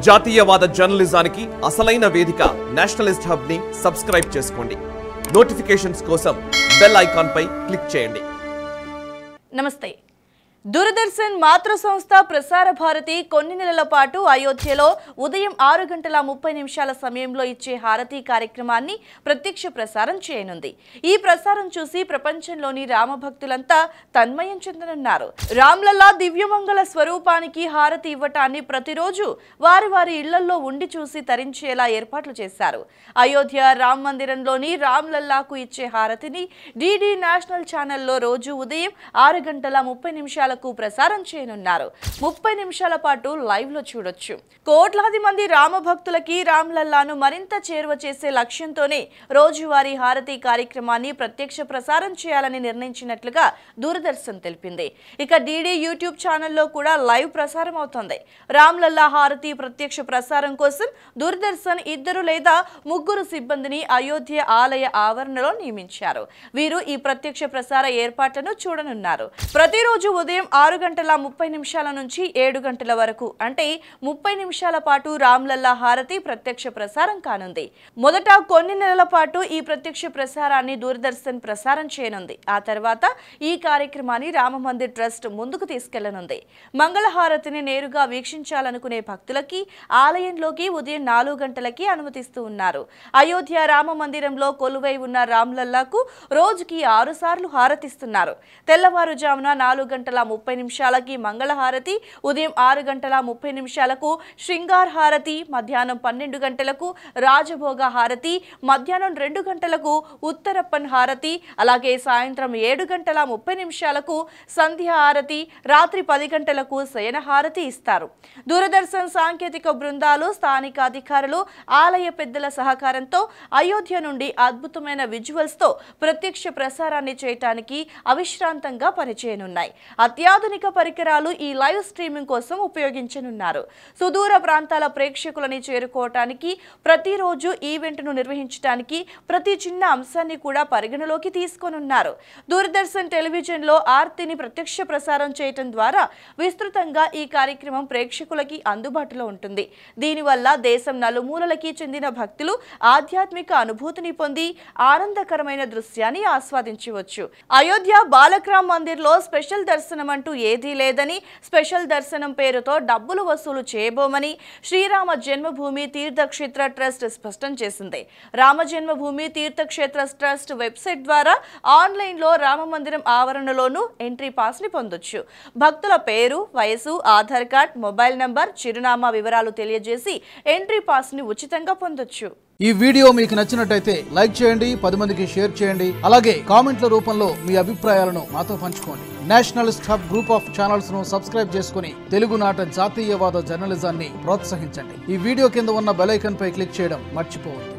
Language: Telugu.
జాతీయవాద జర్నలిజానికి అసలైన వేదిక నేషనలిస్ట్ హబ్ ని సబ్స్క్రైబ్ చేసుకోండి. నోటిఫికేషన్స్ కోసం బెల్ ఐకాన్ పై క్లిక్ చేయండి. నమస్తే. దూరదర్శన్ మాతృ సంస్థ ప్రసార భారతి కొన్ని నెలల పాటు అయోధ్యలో ఉదయం 6:30 సమయంలో ఇచ్చే హారతి కార్యక్రమాన్ని ప్రత్యక్ష ప్రసారం చేయనుంది. ఈ ప్రసారం చూసి ప్రపంచంలోని రామభక్తులంతా తన్మయం చెందనున్నారు. రామ్లల్లా దివ్యమంగళ స్వరూపానికి హారతి ఇవ్వటాన్ని ప్రతిరోజు వారి వారి ఇళ్లలో ఉండి చూసి తరించేలా ఏర్పాట్లు చేశారు. అయోధ్య రామ్ మందిరంలోని రామ్లల్లాకు ఇచ్చే హారతిని డిడి నేషనల్ ఛానల్లో రోజు ఉదయం 6:30 ప్రసారం చేయనున్నారు. 30 నిమిషాల పాటు లైవ్ లో చూడొచ్చు. కోట్లాది మంది రామభక్తులకి రామ్లల్లాను మరింత చేరువ చేసే లక్ష్యంతోనే రోజువారీ హారతి కార్యక్రమాన్ని ప్రత్యక్ష ప్రసారం చేయాలని నిర్ణయించినట్లుగా దూరదర్శన్ తెలిపింది. ఇక డిడి యూట్యూబ్ ఛానల్లో కూడా లైవ్ ప్రసారం అవుతోంది. రామ్లల్లా హారతి ప్రత్యక్ష ప్రసారం కోసం దూరదర్శన్ 2 లేదా 3 సిబ్బందిని అయోధ్య ఆలయ ఆవరణలో నియమించారు. వీరు ఈ ప్రత్యక్ష ప్రసార ఏర్పాట్లను చూడనున్నారు. ప్రతిరోజు ఉదయం 6:30 నుంచి 7 గంటల వరకు అంటే 30 నిమిషాల పాటు రామ్లల్లా హారతి ప్రత్యక్ష ప్రసారం కానుంది. మొదట కొన్ని నెలల పాటు ఈ ప్రత్యక్ష ప్రసారాన్ని దూరదర్శన్ ప్రసారం చేయనుంది. ఆ తర్వాత ఈ కార్యక్రమాన్ని రామమందిర్ ట్రస్ట్ ముందుకు తీసుకెళ్లనుంది. మంగళహారతిని నేరుగా వీక్షించాలనుకునే భక్తులకి ఆలయంలోకి ఉదయం 4 గంటలకి అనుమతిస్తూ ఉన్నారు. అయోధ్య రామ మందిరంలో కొలువై ఉన్న రామ్లల్లాకు రోజుకి 6 సార్లు హారతిస్తున్నారు. తెల్లవారుజామున 4:30 మంగళహారతి, ఉదయం 6:30 శృంగార్ హారతి, మధ్యాహ్నం 12 గంటలకు రాజభోగ హారతి, మధ్యాహ్నం 2 గంటలకు ఉత్తరప్పన్ హారతి, అలాగే సాయంత్రం 7:30 సంధ్య హారతి, రాత్రి 10 గంటలకు శయన హారతి ఇస్తారు. దూరదర్శన్ సాంకేతిక బృందాలు, స్థానిక అధికారులు, ఆలయ పెద్దల సహకారంతో అయోధ్య నుండి అద్భుతమైన విజువల్స్ తో ప్రత్యక్ష ప్రసారాన్ని చేయడానికి అవిశ్రాంతంగా పనిచేయనున్నాయి. అత్యాధునిక పరికరాలు ఈ లైవ్ స్ట్రీమింగ్ కోసం ఉపయోగించనున్నారు. సుదూర ప్రాంతాల ప్రేక్షకులని చేరుకోవటానికి, ప్రతిరోజు ఈవెంట్ను నిర్వహించడానికి ప్రతి చిన్న అంశాన్ని కూడా పరిగణలోకి తీసుకోనున్నారు. దూరదర్శన్ టెలివిజన్లో ఆర్తిని ప్రత్యక్ష ప్రసారం చేయటం ద్వారా విస్తృతంగా ఈ కార్యక్రమం ప్రేక్షకులకి అందుబాటులో ఉంటుంది. దీనివల్ల దేశం నలుమూలలకి చెందిన భక్తులు ఆధ్యాత్మిక అనుభూతిని పొంది ఆనందకరమైన దృశ్యాన్ని ఆస్వాదించవచ్చు. అయోధ్య బాలక్రామ్ మందిర్లో స్పెషల్ దర్శనం అంటూ ఏదీ లేదని, స్పెషల్ దర్శనం పేరుతో డబ్బులు వసూలు చేయబోమని శ్రీరామ జన్మభూమి తీర్థక్షేత్ర ట్రస్ట్ స్పష్టం చేసింది. రామ జన్మభూమి తీర్థక్షేత్ర ట్రస్ట్ వెబ్సైట్ ద్వారా ఆన్లైన్లో రామ మందిరం ఆవరణలోనూ ఎంట్రీ పాస్ ని పొందొచ్చు. భక్తుల పేరు, వయసు, ఆధార్ కార్డ్, మొబైల్ నంబర్, చిరునామా వివరాలు తెలియజేసి ఎంట్రీ పాస్ ని ఉచితంగా పొందొచ్చు. ఈ వీడియో మీకు నచ్చినట్టయితే లైక్ చేయండి, 10 మందికి షేర్ చేయండి. అలాగే కామెంట్ల రూపంలో మీ అభిప్రాయాలను మాతో పంచుకోండి. Nationalist hub group of channels ను సబ్స్క్రైబ్ చేసుకుని తెలుగునాట జాతీయవాద జర్నలిజాన్ని ప్రోత్సహించండి. ఈ వీడియో కింద ఉన్న బెల్ ఐకాన్ పై క్లిక్ చేయడం మర్చిపోవద్దు.